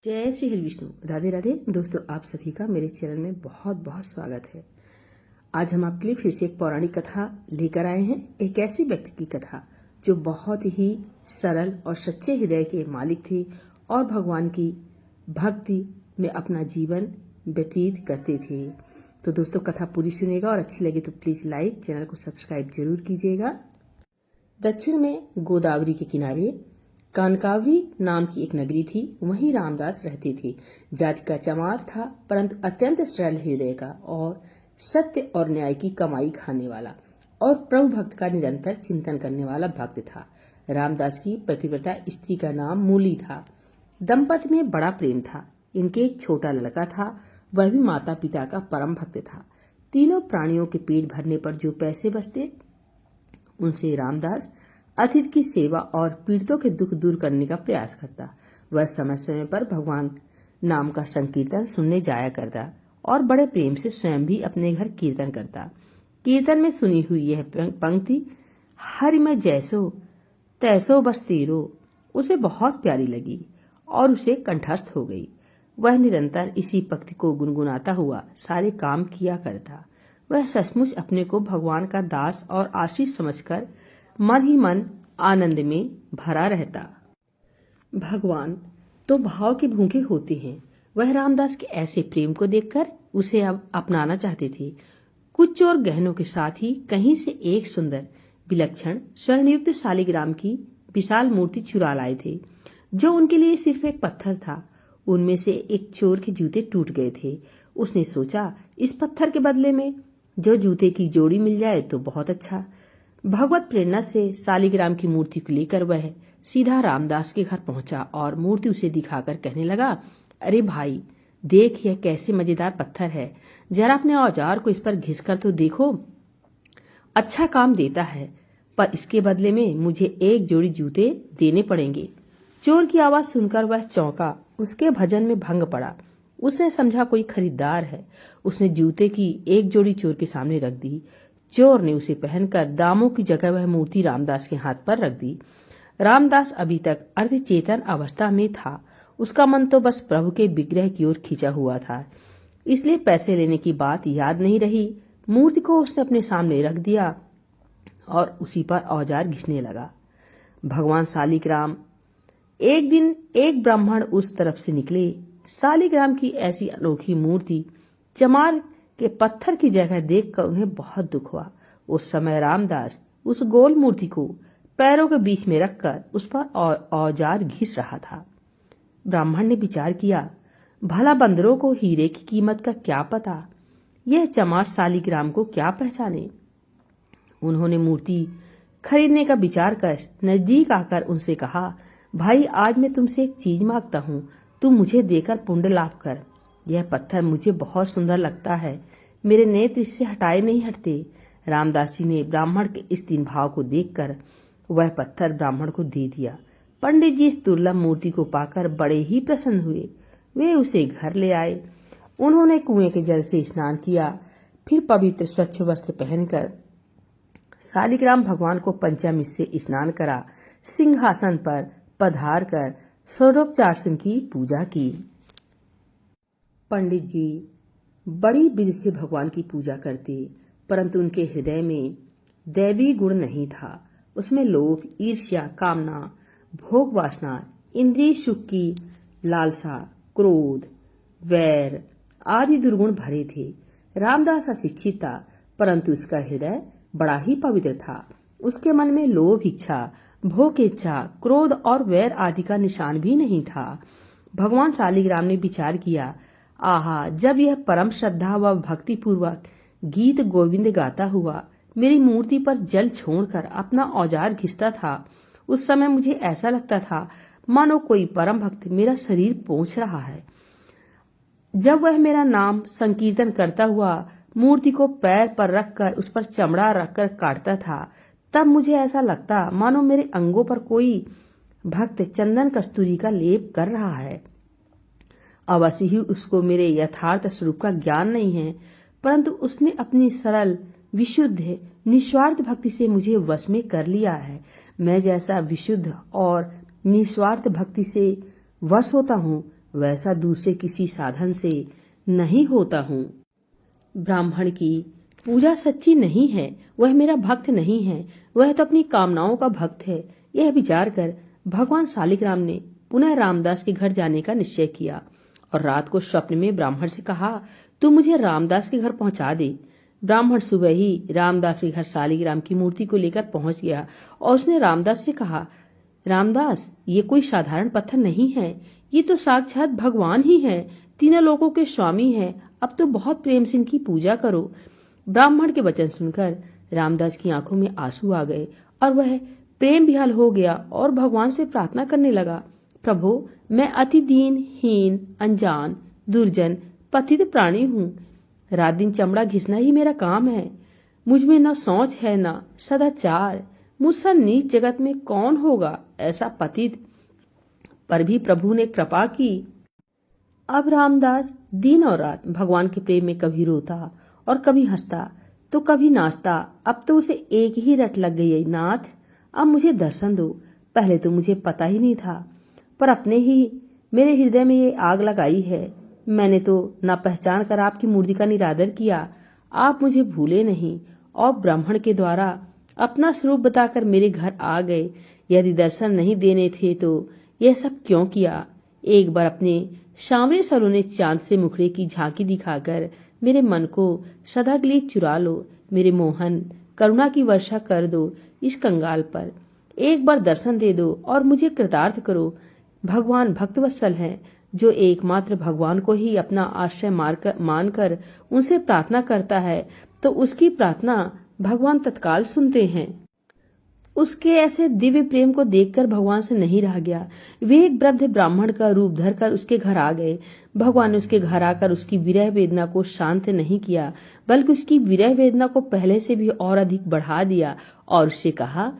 जय श्री हरि विष्णु। राधे राधे दोस्तों, आप सभी का मेरे चैनल में बहुत बहुत स्वागत है। आज हम आपके लिए फिर से एक पौराणिक कथा लेकर आए हैं। एक ऐसी व्यक्ति की कथा जो बहुत ही सरल और सच्चे हृदय के मालिक थे और भगवान की भक्ति में अपना जीवन व्यतीत करते थे। तो दोस्तों, कथा पूरी सुनिएगा और अच्छी लगे तो प्लीज लाइक, चैनल को सब्सक्राइब जरूर कीजिएगा। दक्षिण में गोदावरी के किनारे कानकावी नाम की एक नगरी थी। वहीं रामदास रहते थे। जाति का चमार था, परंतु अत्यंत सरल हृदय का और सत्य और न्याय की कमाई खाने वाला और प्रभु भक्त का निरंतर चिंतन करने वाला भक्त था। रामदास की पतिव्रता स्त्री का नाम मूली था। दंपति में बड़ा प्रेम था। इनके एक छोटा लड़का था, वह भी माता पिता का परम भक्त था। तीनों प्राणियों के पेट भरने पर जो पैसे बचते उनसे रामदास अतिथि की सेवा और पीड़ितों के दुख दूर करने का प्रयास करता। वह समय समय पर भगवान नाम का संकीर्तन सुनने जाया करता और बड़े प्रेम से स्वयं भी अपने घर कीर्तन करता। कीर्तन में सुनी हुई यह पंक्ति, हरि में जैसो तैसो बस तेरो, उसे बहुत प्यारी लगी और उसे कंठस्थ हो गई। वह निरंतर इसी पंक्ति को गुनगुनाता हुआ सारे काम किया करता। वह सचमुच अपने को भगवान का दास और आशीष समझकर मन ही मन आनंद में भरा रहता। भगवान तो भाव के भूखे होते हैं। वह रामदास के ऐसे प्रेम को देखकर उसे अब अपनाना चाहते थे। कुछ और गहनों के साथ ही कहीं से एक सुंदर विलक्षण स्वर्णयुक्त शालिग्राम की विशाल मूर्ति चुरा लाए थे, जो उनके लिए सिर्फ एक पत्थर था। उनमें से एक चोर के जूते टूट गए थे। उसने सोचा, इस पत्थर के बदले में जो जूते की जोड़ी मिल जाए तो बहुत अच्छा। भगवत प्रेरणा से शालिग्राम की मूर्ति को लेकर वह सीधा रामदास के घर पहुंचा और मूर्ति उसे दिखाकर कहने लगा, अरे भाई, देख यह कैसे मजेदार पत्थर है। जरा अपने औजार को इस पर घिसकर तो देखो। अच्छा काम देता है, पर इसके बदले में मुझे एक जोड़ी जूते देने पड़ेंगे। चोर की आवाज सुनकर वह चौंका। उसके भजन में भंग पड़ा। उसने समझा कोई खरीदार है। उसने जूते की एक जोड़ी चोर के सामने रख दी। चोर ने उसे पहनकर दामों की जगह वह मूर्ति रामदास के हाथ पर रख दी। रामदास अभी तक अर्धचेतन अवस्था में था। उसका मन तो बस प्रभु के विग्रह की ओर खिंचा हुआ था, इसलिए पैसे लेने की बात याद नहीं रही। मूर्ति को उसने अपने सामने रख दिया और उसी पर औजार घिसने लगा। भगवान शालिग्राम। एक दिन एक ब्राह्मण उस तरफ से निकले। शालिग्राम की ऐसी अनोखी मूर्ति चमार के पत्थर की जगह देखकर उन्हें बहुत दुख हुआ। उस समय रामदास उस गोल मूर्ति को पैरों के बीच में रखकर उस पर औजार घिस रहा था। ब्राह्मण ने विचार किया, भला बंदरों को हीरे की कीमत का क्या पता, यह चमार शालिग्राम को क्या पहचाने। उन्होंने मूर्ति खरीदने का विचार कर नजदीक आकर उनसे कहा, भाई, आज मैं तुमसे एक चीज मांगता हूँ, तुम मुझे देकर पुण्य लाभ कर। यह पत्थर मुझे बहुत सुंदर लगता है, मेरे नेत्र इससे हटाए नहीं हटते। रामदास जी ने ब्राह्मण के इस दीन भाव को देखकर वह पत्थर ब्राह्मण को दे दिया। पंडित जी इस दुर्लभ मूर्ति को पाकर बड़े ही प्रसन्न हुए। वे उसे घर ले आए। उन्होंने कुएं के जल से स्नान किया, फिर पवित्र स्वच्छ वस्त्र पहनकर शालिग्राम भगवान को पंचामृत से स्नान करा, सिंहासन पर पधार कर षोडोपचार की पूजा की। पंडित जी बड़ी विधि से भगवान की पूजा करते, परंतु उनके हृदय में दैवी गुण नहीं था। उसमें लोभ, ईर्ष्या, कामना, भोग वासना, इंद्रिय सुख की लालसा, क्रोध, वैर आदि दुर्गुण भरे थे। रामदास अशिक्षित था, परंतु उसका हृदय बड़ा ही पवित्र था। उसके मन में लोभ, इच्छा, भोग इच्छा, क्रोध और वैर आदि का निशान भी नहीं था। भगवान शालिग्राम ने विचार किया, आहा, जब यह परम श्रद्धा व भक्ति पूर्वक गीत गोविंद गाता हुआ मेरी मूर्ति पर जल छोड़कर अपना औजार घिसता था, उस समय मुझे ऐसा लगता था मानो कोई परम भक्त मेरा शरीर पोंछ रहा है। जब वह मेरा नाम संकीर्तन करता हुआ मूर्ति को पैर पर रखकर उस पर चमड़ा रखकर काटता था, तब मुझे ऐसा लगता मानो मेरे अंगों पर कोई भक्त चंदन कस्तूरी का लेप कर रहा है। अवश्य ही उसको मेरे यथार्थ स्वरूप का ज्ञान नहीं है, परंतु उसने अपनी सरल, विशुद्ध, निस्वार्थ भक्ति से मुझे वश में कर लिया है। मैं जैसा विशुद्ध और निस्वार्थ भक्ति से वश होता हूँ, वैसा दूसरे किसी साधन से नहीं होता हूँ। ब्राह्मण की पूजा सच्ची नहीं है, वह मेरा भक्त नहीं है, वह तो अपनी कामनाओं का भक्त है। यह विचार कर भगवान शालिग्राम ने पुनः रामदास के घर जाने का निश्चय किया और रात को स्वप्न में ब्राह्मण से कहा, तू मुझे रामदास के घर पहुंचा दे। ब्राह्मण सुबह ही रामदास के घर शालिग्राम की मूर्ति को लेकर पहुंच गया और उसने रामदास से कहा, रामदास, ये कोई साधारण पत्थर नहीं है, ये तो साक्षात भगवान ही है, तीनों लोकों के स्वामी हैं। अब तो बहुत प्रेम से इनकी पूजा करो। ब्राह्मण के वचन सुनकर रामदास की आंखों में आंसू आ गए और वह प्रेम विह्वल हो गया और भगवान से प्रार्थना करने लगा, प्रभु, मैं अति दीन, हीन, अनजान, दुर्जन, पतित प्राणी हूँ। रात दिन चमड़ा घिसना ही मेरा काम है। मुझ में न सोच है न सदाचार। मुझसे नीच जगत में कौन होगा ऐसा पतित। पर भी प्रभु ने कृपा की। अब रामदास दिन और रात भगवान के प्रेम में कभी रोता और कभी हंसता तो कभी नाचता। अब तो उसे एक ही रट लग गई, नाथ, अब मुझे दर्शन दो। पहले तो मुझे पता ही नहीं था, पर अपने ही मेरे हृदय में ये आग लगाई है। मैंने तो न पहचान कर आपकी मूर्ति का निरादर किया। आप मुझे भूले नहीं और ब्राह्मण के द्वारा अपना स्वरूप बताकर मेरे घर आ गए। यदि दर्शन नहीं देने थे तो यह सब क्यों किया? एक बार अपने सांवरे सलोने चांद से मुखड़े की झांकी दिखाकर मेरे मन को सदा के लिए चुरा लो। मेरे मोहन, करुणा की वर्षा कर दो इस कंगाल पर। एक बार दर्शन दे दो और मुझे कृतार्थ करो। भगवान भक्तवत्सल हैं, जो एकमात्र भगवान को ही अपना आश्रय मानकर उनसे प्रार्थना करता है तो उसकी प्रार्थना भगवान तत्काल सुनते हैं। उसके ऐसे दिव्य प्रेम को देखकर भगवान से नहीं रहा गया। वे एक वृद्ध ब्राह्मण का रूप धरकर उसके घर आ गए। भगवान ने उसके घर आकर उसकी विरह वेदना को शांत नहीं किया, बल्कि उसकी विरह वेदना को पहले से भी और अधिक बढ़ा दिया और उससे कहा,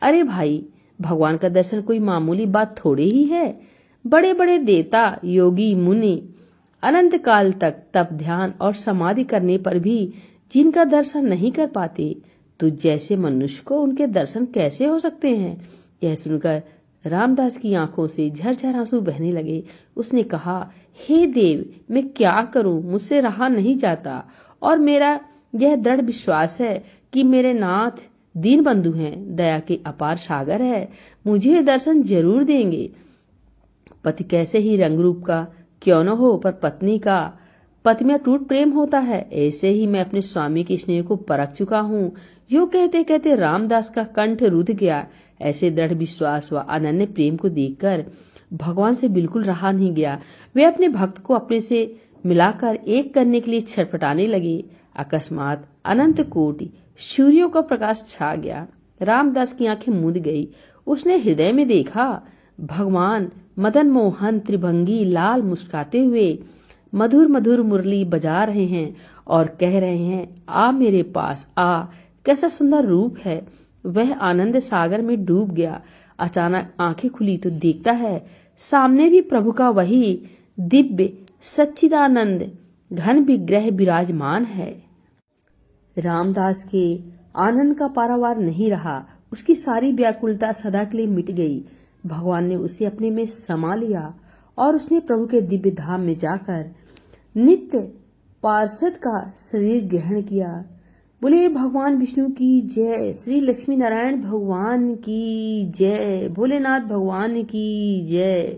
अरे भाई, भगवान का दर्शन कोई मामूली बात थोड़ी ही है। बड़े बड़े देवता, योगी, मुनि अनंत काल तक तप, ध्यान और समाधि करने पर भी जिनका दर्शन नहीं कर पाते, तो जैसे मनुष्य को उनके दर्शन कैसे हो सकते हैं? यह सुनकर रामदास की आंखों से झरझर आंसू बहने लगे। उसने कहा, हे देव, मैं क्या करूं? मुझसे रहा नहीं जाता और मेरा यह दृढ़ विश्वास है कि मेरे नाथ दीन बंधु हैं, दया के अपार सागर है, मुझे दर्शन जरूर देंगे। पति कैसे ही रंग रूप का क्यों न हो, पर पत्नी का पति में टूट प्रेम होता है। ऐसे ही मैं अपने स्वामी के स्नेह को परख चुका हूँ। यूं कहते कहते रामदास का कंठ रुध गया। ऐसे दृढ़ विश्वास व अनन्य प्रेम को देखकर भगवान से बिल्कुल रहा नहीं गया। वे अपने भक्त को अपने से मिलाकर एक करने के लिए छटपटाने लगे। अकस्मात अनंत कोटि सूर्यों का प्रकाश छा गया। रामदास की आंखें मूंद गई। उसने हृदय में देखा, भगवान मदन मोहन त्रिभंगी लाल मुस्कुराते हुए मधुर मधुर मुरली बजा रहे हैं और कह रहे हैं, आ मेरे पास आ, कैसा सुंदर रूप है। वह आनंद सागर में डूब गया। अचानक आंखें खुली तो देखता है सामने भी प्रभु का वही दिव्य सच्चिदानंद घन विग्रह विराजमान है। रामदास के आनंद का पारावार नहीं रहा। उसकी सारी व्याकुलता सदा के लिए मिट गई। भगवान ने उसे अपने में समा लिया और उसने प्रभु के दिव्य धाम में जाकर नित्य पार्षद का शरीर ग्रहण किया। बोले भगवान विष्णु की जय, श्री लक्ष्मी नारायण भगवान की जय, भोलेनाथ भगवान की जय।